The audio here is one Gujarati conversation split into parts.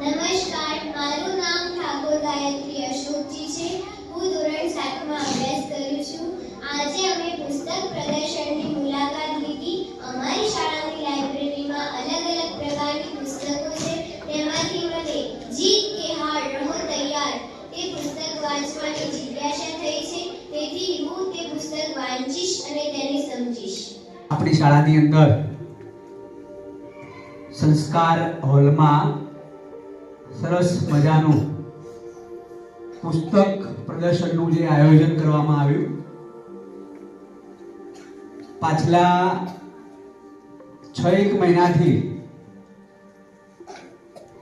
નમસ્કાર, મારું નામ ઠાકોર ગાયત્રી અશોકજી છે. હું ધોરણ 7 માં અભ્યાસ કરું છું. આજે અમે પુસ્તક પ્રદર્શનની મુલાકાત લીધી. અમારી શાળાની લાઇબ્રેરીમાં અલગ અલગ પ્રકારની પુસ્તકો છે. તેમાંથી મને જીત કે હાર રહો તૈયાર તે પુસ્તક વાંચવાની જિજ્ઞાસા થઈ છે. તેથી હું તે પુસ્તક વાંચીશ અને તેને સમજીશ. આપણી શાળાની અંદર સંસ્કાર હોલમાં સરસ મજાનું પુસ્તક પ્રદર્શનનું જે આયોજન કરવામાં આવ્યું, પાછલા 6-1 મહિનાથી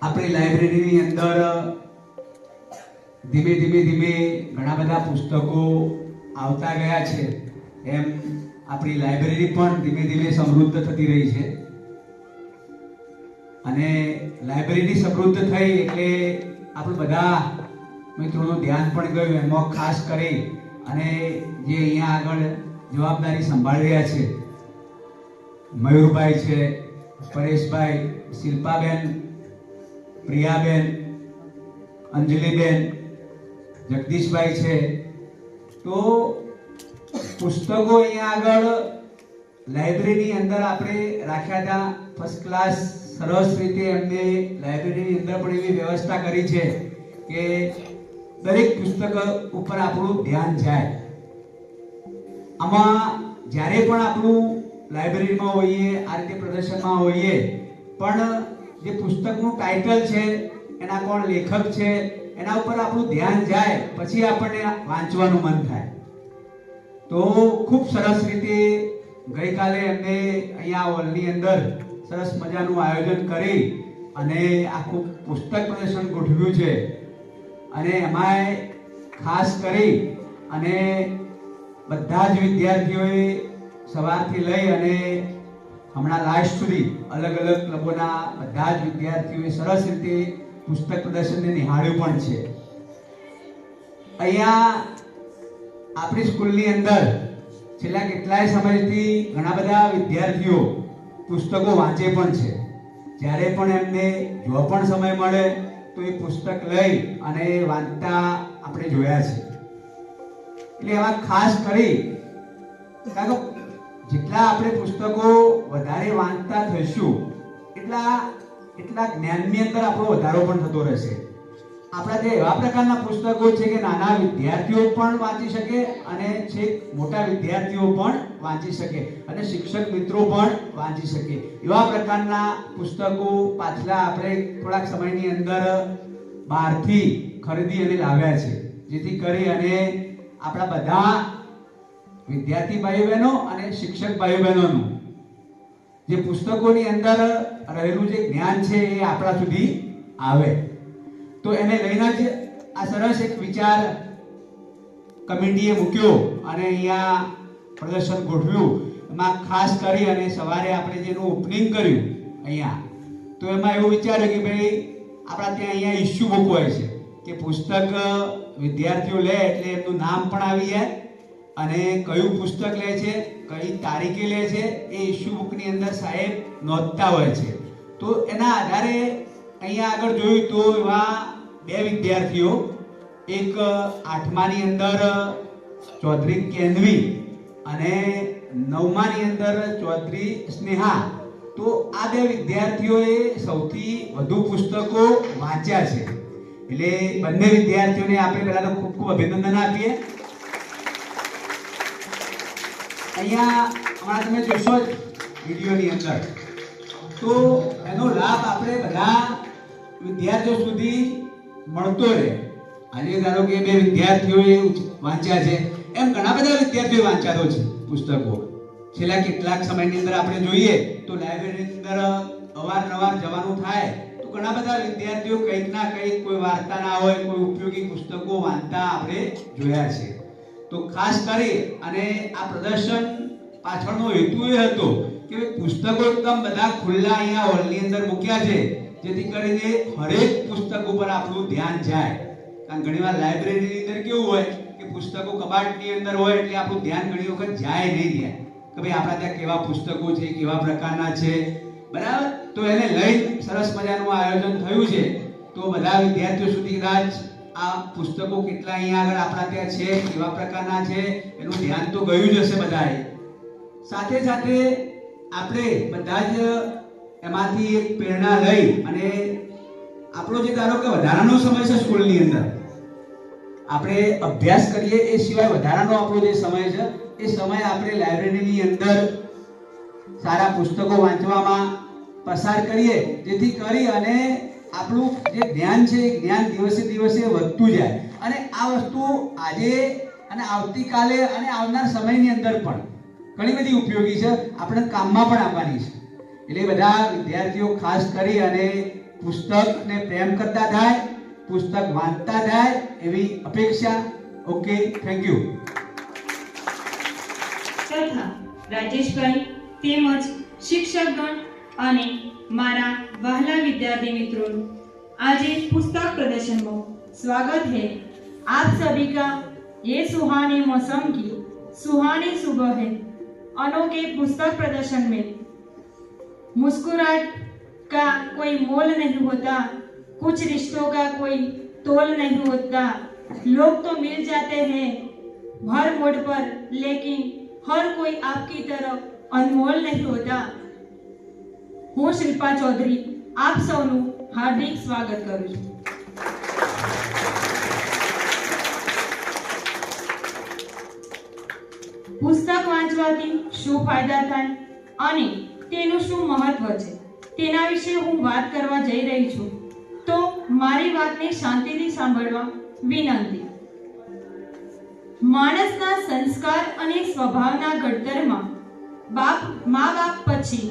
આપણી લાઇબ્રેરીની અંદર ધીમે ધીમે ઘણા બધા પુસ્તકો આવતા ગયા છે. એમ આપણી લાઇબ્રેરી પણ ધીમે ધીમે સમૃદ્ધ થતી રહી છે. અને લાઇબ્રેરી સમૃદ્ધ થઈ એટલે આપણે બધા મિત્રોનું ધ્યાન પણ ગયું. એમાં ખાસ કરી અને જે અહીંયા આગળ જવાબદારી સંભાળી રહ્યા છે મયુરભાઈ છે, પરેશભાઈ, શિલ્પાબેન, પ્રિયાબેન, અંજલિબેન, જગદીશભાઈ છે. તો પુસ્તકો અહીંયા આગળ લાઇબ્રેરીની અંદર આપણે રાખ્યા હતા. ફર્સ્ટ ક્લાસ સરસ રીતે એમને લાઇબ્રેરીની અંદર પણ એવી વ્યવસ્થા કરી છે કે દરેક પુસ્તક ઉપર આપણું ધ્યાન જાય. આમાં જ્યારે પણ આપણું લાઇબ્રેરીમાં હોઈએ, આ રીતે પ્રદર્શનમાં હોઈએ, પણ જે પુસ્તકનું ટાઇટલ છે, એના કોણ લેખક છે, એના ઉપર આપણું ધ્યાન જાય પછી આપણને વાંચવાનું મન થાય. તો ખૂબ સરસ રીતે ગઈકાલે એમને અહીંયા હોલની અંદર સરસ મજાનું આયોજન કરી અને આખું પુસ્તક પ્રદર્શન ગોઠવ્યું છે. અને એમાંય ખાસ કરી અને બધા જ વિદ્યાર્થીઓએ સવારથી લઈ અને હમણાં લાસ્ટ સુધી અલગ અલગ ક્લબોના બધા જ વિદ્યાર્થીઓએ સરસ રીતે પુસ્તક પ્રદર્શનને નિહાળ્યું પણ છે. અહીંયા આપણી સ્કૂલની અંદર છેલ્લા કેટલાય સમયથી ઘણા બધા વિદ્યાર્થીઓ પુસ્તકો વાંચે પણ છે. જ્યારે પણ એમને જો પણ સમય મળે તો એ પુસ્તક લઈ અને વાંચતા આપણે જોયા છે. એટલે એમાં ખાસ કરી કારણ કે જેટલા આપણે પુસ્તકો વધારે વાંચતા થઈશું એટલા જ્ઞાનની અંદર આપણો વધારો પણ થતો રહેશે. આપણા જે એવા પ્રકારના પુસ્તકો છે કે નાના વિદ્યાર્થીઓ પણ વાંચી શકે અને છેક મોટા વિદ્યાર્થીઓ પણ વાંચી શકે અને શિક્ષક મિત્રો પણ વાંચી શકે એવા પ્રકારના પુસ્તકો પાછલા આપણે થોડાક સમયની અંદર બહારથી ખરીદી અને લાવ્યા છે, જેથી કરી અને આપણા બધા વિદ્યાર્થી ભાઈઓ બહેનો અને શિક્ષક ભાઈઓ બહેનોનું જે પુસ્તકોની અંદર રહેલું જે જ્ઞાન છે એ આપણા સુધી આવે. તો એને લઈને જ આ સરસ એક વિચાર કમિટીએ મૂક્યો અને અહીંયા પ્રદર્શન ગોઠવ્યું. એમાં ખાસ કરી અને સવારે આપણે જેનું ઓપનિંગ કર્યું અહીંયા, તો એમાં એવું વિચાર્યું કે ભાઈ આપણા ત્યાં અહીંયા ઇસ્યુ બુક હોય છે કે પુસ્તક વિદ્યાર્થીઓ લે એટલે એમનું નામ પણ આવી જાય અને કયું પુસ્તક લે છે, કઈ તારીખે લે છે, એ ઇસ્યુ બુકની અંદર સાહેબ નોંધતા હોય છે. તો એના આધારે અહીંયા આગળ જોયું તો એવા બે વિદ્યાર્થીઓ, એક 8માની અંદર ચૌધરી કેન્વી અને 9માની અંદર ચૌધરી સ્નેહા. તો આ બે વિદ્યાર્થીઓએ સૌથી વધુ પુસ્તકો વાંચ્યા છે. એટલે બંને વિદ્યાર્થીઓને આપણે પહેલા તો ખૂબ ખૂબ અભિનંદન આપીએ. અહીંયા હમણાં તમે જોશો જ વિડીયોની અંદર, તો એનો લાભ આપણે બધા વિદ્યાર્થીઓ સુધી મળતો રહે. આજે ધારો કે બે વિદ્યાર્થીઓએ વાંચ્યા છે, એમ ઘણા બધા વિદ્યાર્થીઓ વાંચ્યા છે પુસ્તકો. છેલ્લા કેટલાક સમયની અંદર આપણે જોઈએ તો લાઇબ્રેરીની અંદર અવારનવાર જવાનું થાય તો ઘણા બધા વિદ્યાર્થીઓ કંઈક ના કંઈક, કોઈ વાર્તાના હોય, કોઈ ઉપયોગી પુસ્તકો વાંચતા આપણે જોયા છે. તો ખાસ કરી અને આ પ્રદર્શન પાછળનો હેતુ એ હતો કે પુસ્તકો એકદમ બધા ખુલ્લા અહીંયા હોલની અંદર મૂક્યા છે, જેથી કરીને હરેક પુસ્તક ઉપર આપણું ધ્યાન જાય. કારણ ઘણીવાર લાઇબ્રેરીની અંદર કેવું હોય કે પુસ્તકો કબાટની અંદર હોય એટલે આપણું ધ્યાન ઘણી વખત જાય નહીં ત્યાં કે ભાઈ આપણા ત્યાં કેવા પુસ્તકો છે, કેવા પ્રકારના છે, બરાબર. તો એને લઈને સરસ મજાનું આયોજન થયું છે. તો બધા વિદ્યાર્થીઓ સુધી કદાચ આ પુસ્તકો કેટલા અહીંયા આગળ આપણા ત્યાં છે, કેવા પ્રકારના છે, એનું ધ્યાન તો ગયું જ હશે બધાએ. સાથે સાથે આપણે બધા જ એમાંથી એક પ્રેરણા લઈ અને આપણો જે ધારો કે વધારાનો સમય છે સ્કૂલની અંદર આપણે અભ્યાસ કરીએ, એ સિવાય વધારાનો આપણો જે સમય છે એ સમય આપણે લાઇબ્રેરીની અંદર સારા પુસ્તકો વાંચવામાં પસાર કરીએ, જેથી કરી અને આપણું જે જ્ઞાન છે એ જ્ઞાન દિવસે દિવસે વધતું જાય. અને આ વસ્તુ આજે અને આવતીકાલે અને આવનાર સમયની અંદર પણ ઘણી બધી ઉપયોગી છે, આપણે કામમાં પણ આવવાની છે. એટલે બધા વિદ્યાર્થીઓ ખાસ કરી અને પુસ્તકને પ્રેમ કરતા થાય, પુસ્તક વાંચતા થાય એવી અપેક્ષા. Okay, thank you. તથા રાજેશભાઈ તેમજ શિક્ષકગણ અને માरा वहला विद्यार्थी मित्रों, आज पुस्तक प्रदर्शन में स्वागत है आप सभी का। ये सुहाने मौसम की सुहानी सुबह है। अनोखे पुस्तक प्रदर्शन में मुस्कुराहट का कोई मोल नहीं होता, कुछ रिश्तों का कोई तोल नहीं होता। लोग तो मिल जाते हैं हर मोड़ पर, लेकिन हर कोई आपकी तरह अनमोल नहीं होता। હું શિલ્પા ચૌધરી આપ સૌનું હાર્દિક સ્વાગત કરું છું। પુસ્તક વાંચવાથી શું ફાયદા થાય અને તેનું શું મહત્વ છે તેના વિશે હું વાત કરવા જઈ રહી છું, તો મારી વાતને શાંતિથી સાંભળવા વિનંતી। માણસના સંસ્કાર અને સ્વભાવના ઘડતરમાં મા બાપ પછી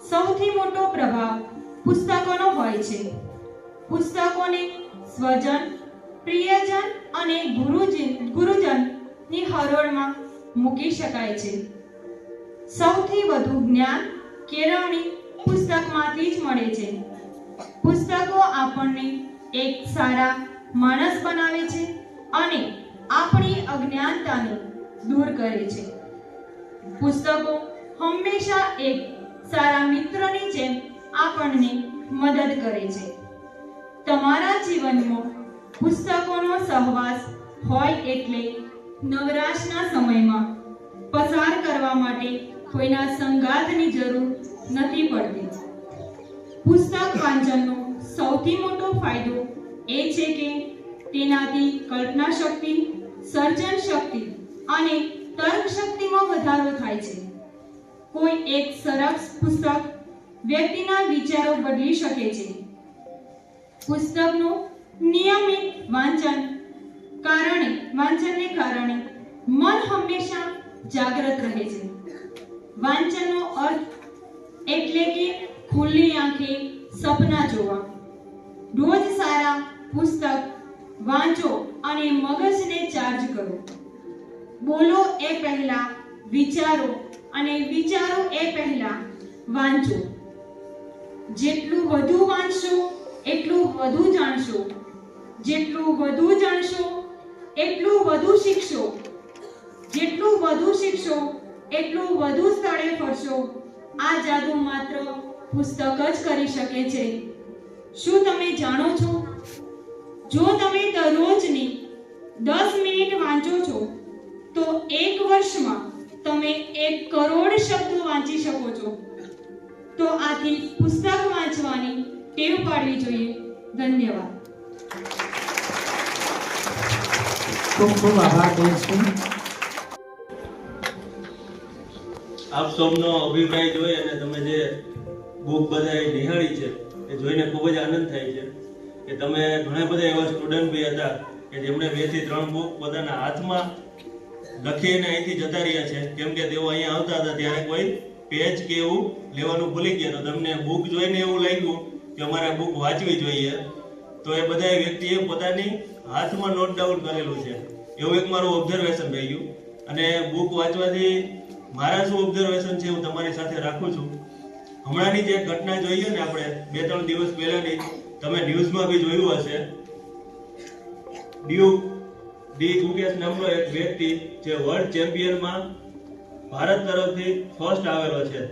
સૌથી મોટો પ્રભાવ પુસ્તકોનો હોય છે। પુસ્તકોને સ્વજન, પ્રિયજન અને ગુરુજનની હરોળમાં મૂકી શકાય છે। સૌથી વધુ જ્ઞાન કેળવણી પુસ્તકમાંથી જ મળે છે। પુસ્તકો આપણને એક સારા માણસ બનાવે છે અને આપણી અજ્ઞાનતાને દૂર કરે છે। પુસ્તકો હંમેશા એક સારા મિત્રની જેમ આપણને મદદ કરે છે। તમારા જીવનમાં પુસ્તકોનો સહવાસ હોય એટલે નવરાશના સમયમાં પસાર કરવા માટે કોઈના સંગાથની જરૂર નથી પડતી। પુસ્તક વાંચનનો સૌથી મોટો ફાયદો એ છે કે તેનાથી કલ્પના શક્તિ, સર્જન શક્તિ અને તર્ક શક્તિમાં વધારો થાય છે। કોઈ એક સરસ પુસ્તક વ્યક્તિના વિચારો બદલી શકે છે। પુસ્તકનું નિયમિત વાંચનને કારણે મન હંમેશા જાગૃત રહે છે। વાંચનનો અર્થ એટલે કે ખુલ્લી આંખે સપના જોવા। રોજ સારા પુસ્તક વાંચો અને મગજને ચાર્જ કરો। બોલો એ પહેલા વિચારો અને વિચારો એ પહેલા વાંચો। જેટલું વધુ વાંચશો એટલું વધુ જાણશો, જેટલું વધુ જાણશો એટલું વધુ શીખશો, જેટલું વધુ શીખશો એટલું વધુ સ્થળે ફરશો। આ જાદુ માત્ર પુસ્તક જ કરી શકે છે। શું તમે જાણો છો, જો તમે દરરોજની 10 મિનિટ વાંચો છો તો એક વર્ષમાં તમે 1 કરોડ શબ્દો વાંચી શકો છો। તો આથી પુસ્તક વાંચવાની ટેવ પાડવી જોઈએ। ધન્યવાદ। ખૂબ ખૂબ આભાર દેશજી। આપ સૌનો અભિપ્રાય જોઈ અને તમે જે બુક બધાએ નિહાળી છે એ જોઈને ખૂબ જ આનંદ થાય છે કે તમે ઘણા બધા એવા સ્ટુડન્ટ બી હતા કે જેમણે 2 થી 3 બુક પોતાના હાથમાં લખીને અહીંથી જતા રહ્યા છે, કેમ કે તેઓ અહીંયા આવતા હતા ત્યારે કોઈ પેજ કે એવું લેવાનું ભૂલી ગયા। તો તમને બુક જોઈને એવું લાગ્યું કે અમારે બુક વાંચવી જોઈએ, તો એ બધા વ્યક્તિએ પોતાની હાથમાં નોટ ડાઉન કરેલું છે। એવું એક મારું ઓબ્ઝર્વેશન રહી ગયું। અને બુક વાંચવાથી મારા શું ઓબ્ઝર્વેશન છે હું તમારી સાથે રાખું છું। હમણાંની જે ઘટના જોઈએ ને આપણે 2-3 દિવસ પહેલાની, તમે ન્યૂઝમાં બી જોયું હશે। ડ્યુક ડી કુકેશ નામનો એક વ્યક્તિ જે વર્લ્ડ ચેમ્પિયનમાં ભારત તરફથી ફર્સ્ટ આવેલો છે।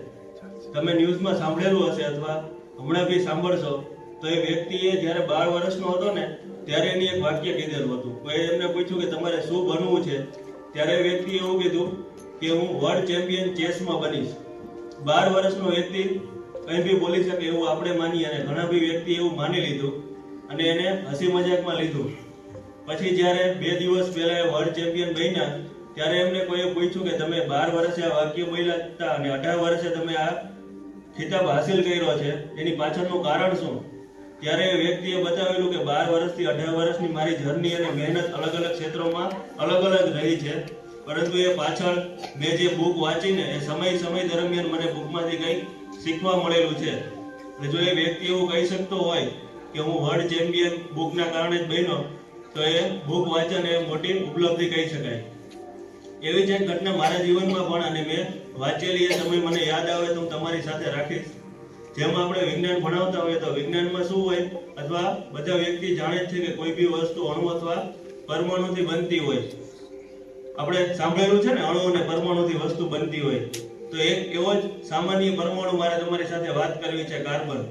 તમે ન્યૂઝમાં સાંભળેલું હશે અથવા હમણાં બી સાંભળશો। તો એ વ્યક્તિએ જ્યારે 12 વર્ષનો હતો ને ત્યારે એની એક વાક્ય કીધેલું હતું। કોઈ એમને પૂછ્યું કે તમારે શું બનવું છે, ત્યારે એ વ્યક્તિએ એવું કીધું કે હું વર્લ્ડ ચેમ્પિયન ચેસમાં બનીશ। 12 વર્ષનો વ્યક્તિ કંઈ બી બોલી શકે એવું આપણે માનીએ અને ઘણા બી વ્યક્તિ એવું માની લીધું અને એને હસી મજાકમાં લીધું। પછી જ્યારે 2 દિવસ પહેલા એ વર્લ્ડ ચેમ્પિયન બન્યા ત્યારે એમને કોઈએ પૂછ્યું કે તમે 12 વર્ષે આ વાક્ય બોલ્યા હતા અને 18 વર્ષે તમે આ ખિતાબ હાસિલ કર્યો છે, એની પાછળનું કારણ શું? ત્યારે એ વ્યક્તિએ બતાવેલું કે 12 વર્ષથી 18 વર્ષની મારી જર્ની અને મહેનત અલગ અલગ ક્ષેત્રોમાં અલગ અલગ રહી છે, પરંતુ એ પાછળ મેં જે બુક વાંચીને એ સમય દરમિયાન મને બુકમાંથી કંઈક શીખવા મળેલું છે। અને જો એ વ્યક્તિ એવું કહી શકતો હોય કે હું વર્લ્ડ ચેમ્પિયન બુકના કારણે જ બન્યો, તો એ બુક વાંચન એ મોટી ઉપલબ્ધિ કહી શકાય। એવી જ એક ઘટના મારા જીવનમાં પણ અને મેં વાંચેલી એ સમય મને યાદ આવે તો હું તમારી સાથે રાખીશ। જેમ આપણે વિજ્ઞાન ભણાવતા હોઈએ તો વિજ્ઞાનમાં શું હોય અથવા બધા વ્યક્તિ જાણે જ છે કે કોઈ બી વસ્તુ અણુ અથવા પરમાણુથી બનતી હોય. આપણે સાંભળેલું છે ને, અણુ અને પરમાણુથી વસ્તુ બનતી હોય. તો એક એવો જ સામાન્ય પરમાણુ મારે તમારી સાથે વાત કરવી છે, કાર્બન.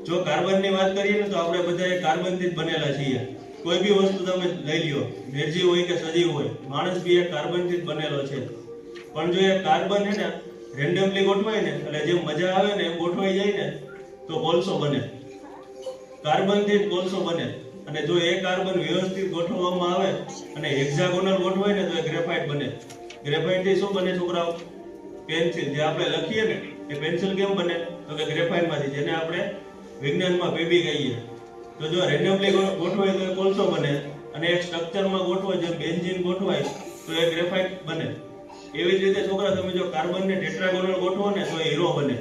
જો કાર્બનની વાત કરીએ ને તો આપણે બધા કાર્બનથી જ બનેલા છીએ. કોઈ બી વસ્તુ તમે લઈ લ્યો, નિર્જીવ હોય કે સજીવ હોય, માણસ બી એક કાર્બનથી જ બનેલો છે. પણ જો એ કાર્બન છે ને રેન્ડમલી ગોઠવાય ને, એટલે જેમ મજા આવે ને એમ ગોઠવાઈ જાય ને તો કોલસો બને. કાર્બનથી જ કોલસો બને. અને જો એ કાર્બન વ્યવસ્થિત ગોઠવવામાં આવે અને હેક્સાગોનલ ગોઠવાય ને તો એ ગ્રેફાઇટ બને. ગ્રેફાઇટ થી શું બને છોકરાઓ? પેન્સિલ. જે આપણે લખીએ ને એ પેન્સિલ કેમ બને? તો કે ગ્રેફાઇટમાંથી, જેને આપણે વિજ્ઞાનમાં પીબી કહીએ. તો જો રેન્ડમલી ગોઠવાય તો એ કોલસો બને, અને એક સ્ટ્રક્ચરમાં ગોઠવાય જેમ બેન્ઝીન ગોઠવાય તો એ ગ્રેફાઇટ બને. એવી જ રીતે છોકરા તમે જો કાર્બનને ટેટ્રાગોનલ ગોઠવો ને તો એ હીરો બને.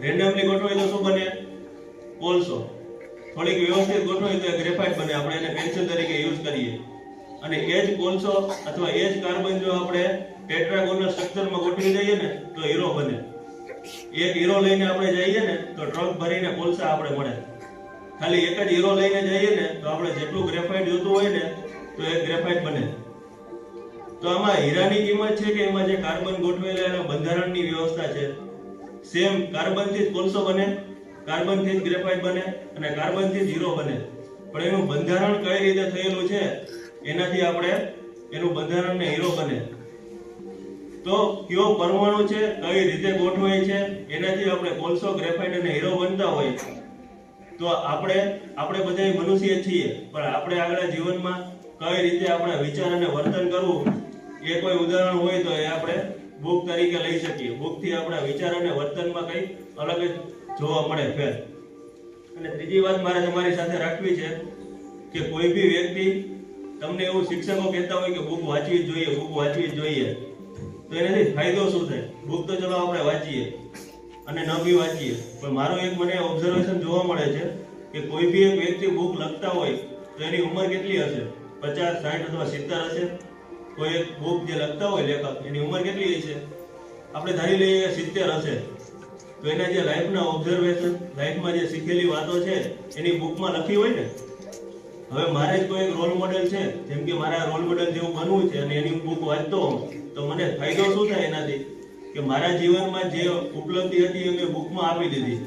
રેન્ડમલી ગોઠવાય તો શું બને? કોલસો. થોડીક વ્યવસ્થિત ગોઠવાય તો ગ્રેફાઇટ બને. આપણે એને પેન્સિલ તરીકે યુઝ કરીએ. અને એ જ કોલસો અથવા એ જ કાર્બન જો આપણે ટેટ્રાગોનલ સ્ટ્રક્ચરમાં ગોઠવી દઈએ ને તો હીરો બને. એક હીરો લઈને આપણે જઈએ ને તો ટ્રક ભરીને કોલસા આપણે મળે. ખાલી એક જ હીરો લઈને જઈએ ને તો આપણે જેટલું ગ્રેફાઇટ જોતું હોય ને તો એ ગ્રેફાઇટ બને. તો આમાં હીરાની કિંમત છે કે એમાં જે કાર્બન ગોઠવેલા એના બંધારણની વ્યવસ્થા છે. સેમ કાર્બનથી જ કોલસો બને, કાર્બનથી જ ગ્રેફાઇટ બને અને કાર્બનથી જ હીરો બને. પણ એનું બંધારણ કઈ રીતે થયેલું છે એનાથી આપણે એનું બંધારણ ને હીરો બને. તો કયો પરમાણુ છે, કઈ રીતે ગોઠવાય છે, એનાથી આપણે કોલસો, ગ્રેફાઇટ અને હીરો બનતા હોય. તો આપણે બધા મનુષ્ય છીએ, પણ આપણે આગળ જીવનમાં કઈ રીતે આપણા વિચાર અને વર્તન કરવું એ કોઈ ઉદાહરણ હોય તો એ આપણે બુક તરીકે લઈ શકીએ. બુકથી આપણા વિચાર અને વર્તનમાં કંઈ અલગ જ જોવા મળે ફેર. અને ત્રીજી વાત મારે તમારી સાથે રાખવી છે કે કોઈ બી વ્યક્તિ તમને એવું શિક્ષકો કહેતા હોય કે બુક વાંચવી જ જોઈએ, બુક વાંચવી જ જોઈએ, તો એનાથી ફાયદો શું થાય? બુક તો ચલો આપણે વાંચીએ અને ન બી વાંચીએ, પણ મારું એક મને ઓબ્ઝર્વેશન જોવા મળે છે કે કોઈ બી એક વ્યક્તિ બુક લખતા હોય તો એની ઉંમર કેટલી હશે? 50, 60 અથવા 70 હશે. કોઈ એક બુક જે લખતા હોય લેખક, એની ઉંમર કેટલી હશે? આપણે ધારી લઈએ 70 હશે. તો એના જે લાઈફના ઓબ્ઝર્વેશન, લાઈફમાં જે શીખેલી વાતો છે એની બુકમાં લખી હોય ને. હવે મારે જ કોઈ એક રોલ મોડેલ છે, જેમ કે મારા રોલ મોડેલ જેવું બનવું છે અને એની બુક વાંચતો હોઉં તો મને ફાયદો શું થાય એનાથી? કે મારા જીવનમાં જે ઉપલબ્ધિ હતી એ મેં બુકમાં આપી દીધી.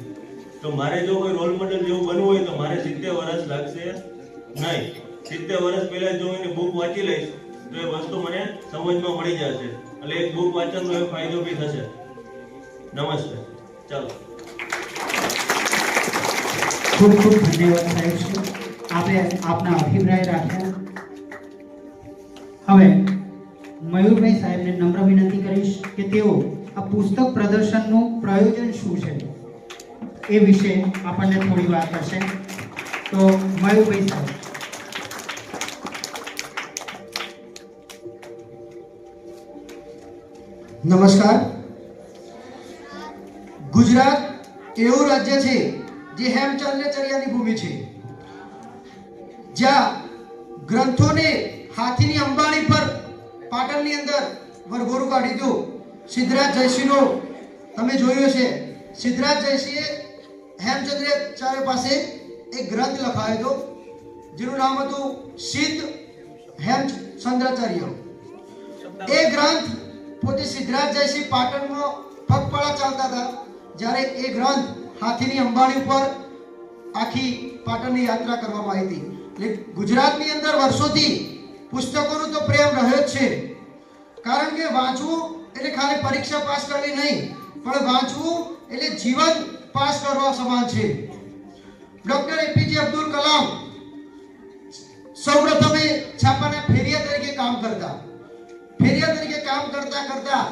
તો મારે જો કોઈ રોલ મોડેલ જેવું બનવું હોય તો મારે 70 વર્ષ લાગશે નહીં. 70 વર્ષ પહેલા જો એને બુક વાંચી લઈશ તો એ વસ્તુ મને સમજમાં મળી જશે. એટલે એક બુક વાંચનનો એક ફાયદો બી થશે. નમસ્તે. ચાલો. ખૂબ ખૂબ ધન્યવાદ સાહેબ શ્રી. આપણે આપના અભિપ્રાય રાખ્યા. હવે મયુરભાઈ સાહેબને નમ્ર વિનંતી કરીશ કે તેઓ આ પુસ્તક પ્રદર્શનનું પ્રયોજન શું છે એ વિશે આપણને થોડી વાત કરશે. તો મયુરભાઈ સાહેબ. નમસ્કાર. ગુજરાત એવું રાજ્ય છે જે હેમચંદ્રાચાર્યની ભૂમિ છે, જ્યાં ગ્રંથોને હાથીની અંબાડી પર પાટણની અંદર વરઘોડું કાઢી દીધું. સિદ્ધરાજ જયસિંહનો તમે જોયું છે. સિદ્ધરાજ જયસિંહે હેમચંદ્રાચાર્ય પાસે એક ગ્રંથ લખાયો હતો જેનું નામ હતું સિદ્ધ હેમચંદ્રાચાર્ય. એ ગ્રંથ પોતે સિદ્ધરાજ જયસિંહ પાટણમાં પગપાળા ચાલતા હતા જ્યારે એ ગ્રંથ હાથીની અંબાડી ઉપર આખી પાટણની યાત્રા કરવામાં આવી હતી. એટલે ગુજરાતની અંદર વર્ષોથી પુસ્તકોનો તો પ્રેમ રહ્યો જ છે. કારણ કે વાંચવું એટલે ખાલી પરીક્ષા પાસ કરવી નહીં, પણ વાંચવું એટલે જીવન પાસ કરવા સમાન છે. ડોક્ટર એપીજે અબ્દુલ કલામ સૌપ્રથમ છાપાના ફેરિયા તરીકે કામ કરતા. ફેરિયા તરીકે કામ કરતા કરતા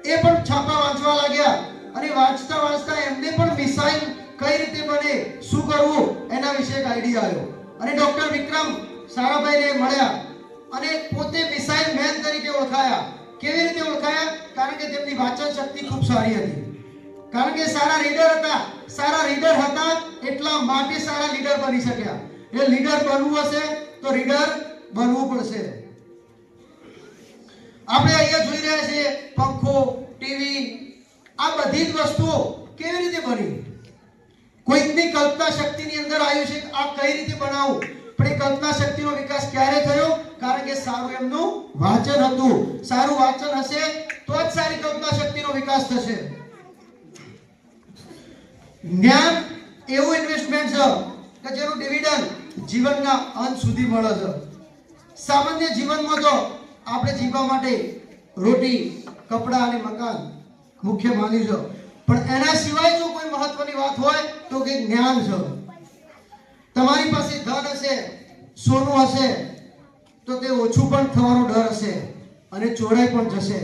એ પણ છાપા વાંચવા લાગ્યા અને વાંચતા વાંચતા એમને પણ મિસાઇલ કઈ રીતે બને, શું કરવું એના વિશે એક આઈડિયા આવ્યો અને ડોક્ટર વિક્રમ સારાભાઈને મળ્યા અને પોતે મિસાઇલ મેન તરીકે ઓળખાયા. કેવી રીતે ઓળખાયા? કારણ કે તેમની વાંચન શક્તિ ખૂબ સારી હતી, કારણ કે સારા રીડર હતા. સારા રીડર હતા એટલા માટે સારા લીડર બની શક્યા. એ લીડર બનવું હશે તો રીડર બનવું પડશે. આપણે અહીંયા જોઈ રહ્યા છીએ પંખો, ટીવી, આ બધી જ વસ્તુઓ કેવી રીતે બની? કોઈકની કલ્પના શક્તિની અંદર આવ્યું છે કે આ કઈ રીતે બનાવું, પણ એ કલ્પના શક્તિનો વિકાસ ક્યારે થયો? કારણ કે સારું એમનું વાંચન હતું. સારું વાંચન હશે તો જ સારી કલ્પના શક્તિનો વિકાસ થશે. જ્ઞાન એવું ઇન્વેસ્ટમેન્ટ છે કે જેનું ડિવિડન્ડ જીવનના અંત સુધી મળે છે. સામાન્ય જીવનમાં તો આપણે જીવવા માટે રોટી, કપડાં અને મકાન મુખ્ય માન્યું છે, પણ એના સિવાય જો કોઈ મહત્વની વાત હોય તો કે જ્ઞાન છે. તમારી પાસે ધન હશે, સોનું હશે તો તે ઓછું પણ થવાનો ડર હશે અને ચોરાઈ પણ જશે,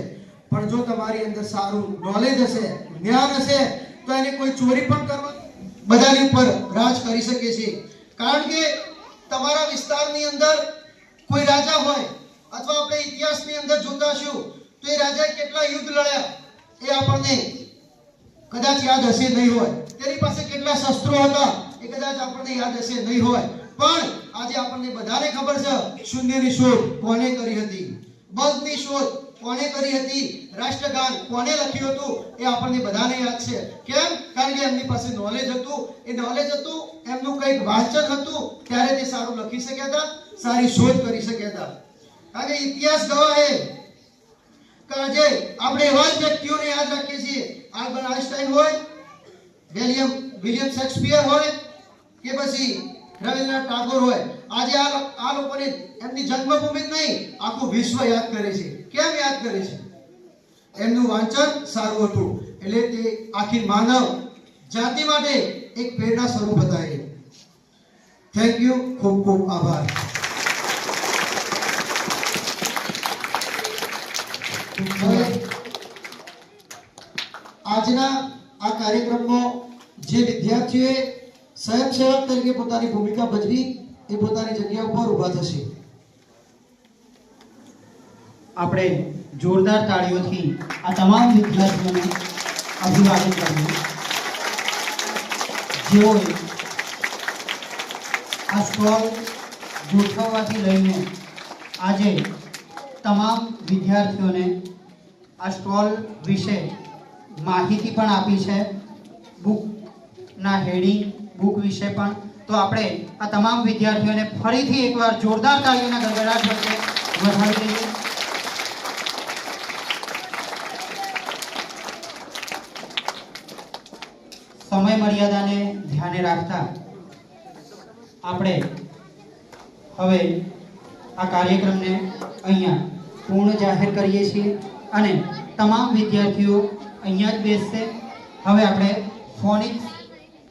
પણ જો તમારી અંદર સારું નોલેજ હશે, જ્ઞાન હશે તો એને કોઈ ચોરી પણ કરવા બધાની ઉપર રાજ કરી શકે છે. કારણ કે તમારા વિસ્તારની અંદર કોઈ રાજા હોય અથવા આપણે ઇતિહાસની અંદર જોતા હશું તો એ રાજાએ કેટલા યુદ્ધ લડ્યા એ આપણને કદાચ યાદ હશે નહીં હોય. તેની પાસે કેટલા શસ્ત્રો હતા એ કદાચ આપણને યાદ હશે નહીં હોય, પણ આજે આપણને બધાને ખબર છે શૂન્યની શોધ કોને કરી હતી, બલ્બની શોધ કોને કરી હતી, રાષ્ટ્રગાન કોને લખ્યું હતું એ આપણને બધાને યાદ છે. કેમ? કારણ કે એમની પાસે નોલેજ હતું. એ નોલેજ હતું, એમનું કંઈક વાંચન હતું, ત્યારે તે સારું લખી શક્યા હતા, સારી શોધ કરી શક્યા હતા. કારણ કે ઇતિહાસ ગવાહે કે આજે આપણે એવા જ વ્યક્તિઓને યાદ રાખીએ છીએ. આલ્બર્ટ આઇન્સ્ટાઈન હોય, વિલિયમ શેક્સપિયર હોય કે પછી રવિન્દ્રનાથ ટાગોર હોય. આજે આ લોકોને એમની જન્મભૂમિ જ નહીં, આખું વિશ્વ યાદ કરે છે. કેમ યાદ કરે છે? એમનું વાંચન સારું હતું. એટલે તે આખી માનવ જાતિ માટે એક પ્રેરણા સ્વરૂપ હતા. થેન્ક યુ, ખૂબ ખૂબ આભાર. આજના આ કાર્યક્રમમાં જે વિદ્યાર્થીઓએ સ્વયંસેવક તરીકે પોતાની ભૂમિકા ભજવી એ પોતાની જગ્યા ઉપર ઊભા થશે. આપણે જોરદાર તાળીઓથી આ તમામ વિદ્યાર્થીઓને અભિવાદન કરીએ, જેઓએ આ સ્ટોલ ગોઠવવાથી લઈને આજે તમામ વિદ્યાર્થીઓને આ સ્ટોલ વિશે માહિતી પણ આપી છે, બુકના હેડિંગ, બુક વિશે પણ. તો આપણે આ તમામ વિદ્યાર્થીઓને ફરીથી એકવાર જોરદાર તાળીઓના ગડગડાટ વચ્ચે વધાવી દઈએ. સમય મર્યાદાને ધ્યાને રાખતા આપણે હવે આ કાર્યક્રમને અહીંયા પૂર્ણ જાહેર કરીએ છીએ અને તમામ વિદ્યાર્થીઓ અહીંયા જ બેસશે. હવે આપણે ફોનિક્સ